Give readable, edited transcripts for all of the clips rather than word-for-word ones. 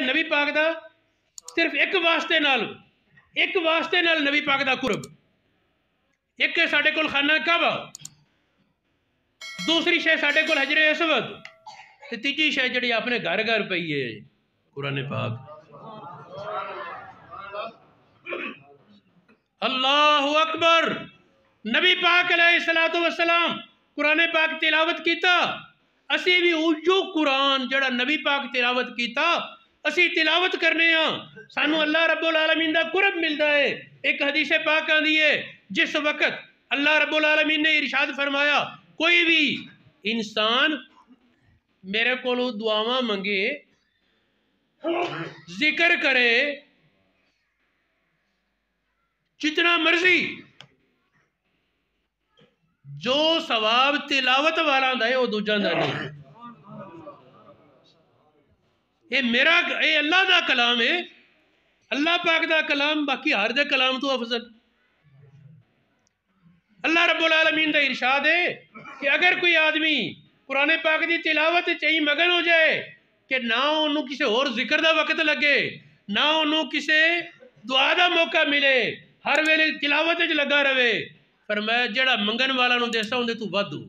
نبی پاک دا صرف ایک واسطے نال نبی پاک دا قرب، ایک ہے ساڈے کول خانہ کعبہ، دوسری شے ساڈے کول حجر اسود، تے تیجی شے جڑی اپنے گھر گھر پئی ہے قرآن پاک۔ اللہ اکبر۔ نبی پاک علیہ السلام قرآن پاک تلاوت کیتا، اسی بھی اوجو قرآن جڑا نبی پاک تلاوت کیتا اسی تلاوت کرنے ہاں، سانو اللہ رب العالمین دا قرب ملتا ہے۔ ایک حدیث پاک آندی ہے جس وقت اللہ رب العالمین نے ارشاد فرمایا کوئی بھی انسان میرے کولو دعاواں منگے، ذکر کرے جتنا مرضی، جو ثواب تلاوت والا دا ہے وہ دوجہ دا نہیں۔ اے اللہ دا کلام ہے، اللہ پاک دا کلام باقی ہر دے کلام تو افضل۔ اللہ رب العالمین دا ارشاد ہے کہ اگر کوئی آدمی قرآن پاک دی تلاوت چاہی مگن ہو جائے کہ نہ انہوں کسے اور ذکر دا وقت لگے، نہ انہوں کسے دعا دا موقع ملے، ہر ویلے تلاوت جو لگا رہے، فرمایا جڑا منگن والا نو دیسا ہوں دے تو ودو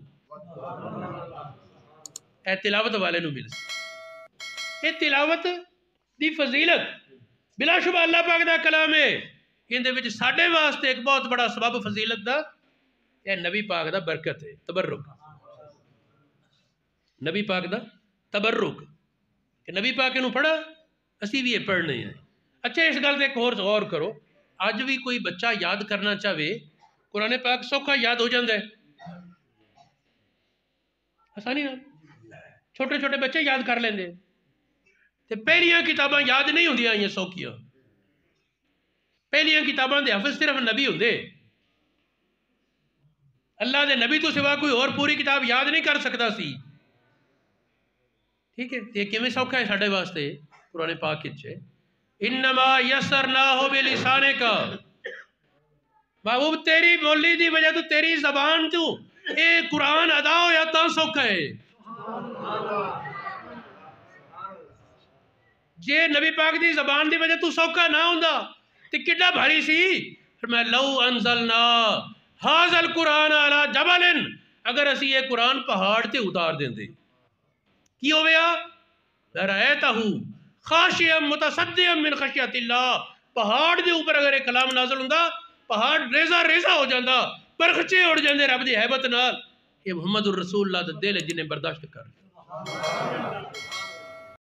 اے تلاوت والے نو مل سکتا۔ اے تلاوت دی فضیلت بلا شبہ اللہ پاک دا کلام ہے، ان دے وچ ساڑھے واسطے ایک بہت بڑا سبب فضیلت دا اے نبی پاک دا برکت ہے، تبرک، نبی پاک دا تبرک کہ نبی پاک انہوں پڑھا اسی بھی یہ پڑھنے ہیں۔ اچھا اس گل دے ایک اور غور کرو، آج بھی کوئی بچہ یاد کرنا چاہے قرآن پاک سوکھا یاد ہو جاندہ ہے، آسانی نہ، چھوٹے چھوٹے بچے یاد کر لیندے، تے پہلیاں کتاباں یاد نہیں ہوندیاں یہ سوکھیاں، پہلیاں کتاباں دے حفظ صرف نبی ہوندے، اللہ دے نبی تو سوا کوئی اور پوری کتاب یاد نہیں کر سکتا سی۔ ٹھیک ہے، یہ کیویں سوکھا ہے ساڈے واسطے قرآن پاک وچ انما یسرناہ بلسانک، محبوب تیری بولی دی وجہ تو تیری زبان تو اے قرآن ادا ہویا تا سوکھا ہے۔ جے نبی پاک دی زبان دی وجہ تو سوکھا نہ ہوندا تے کڈا بھاری سی۔ فرمایا لو انزلنا ھذا القرآن علی جبل، اگر اسی یہ قرآن پہاڑ تے اتار دیندے کی ہویا؟ لرأیتہ خاشعا متصدعا من خشیۃ اللہ، پہاڑ دے اوپر اگر ایک کلام نازل ہوندا پہاڑ ریزہ ریزہ ہو جاندہ، پرخچے اڑ جاندے رب دی حیبت نال۔ یہ محمد الرسول اللہ دا دل ہے جنہیں برداشت کر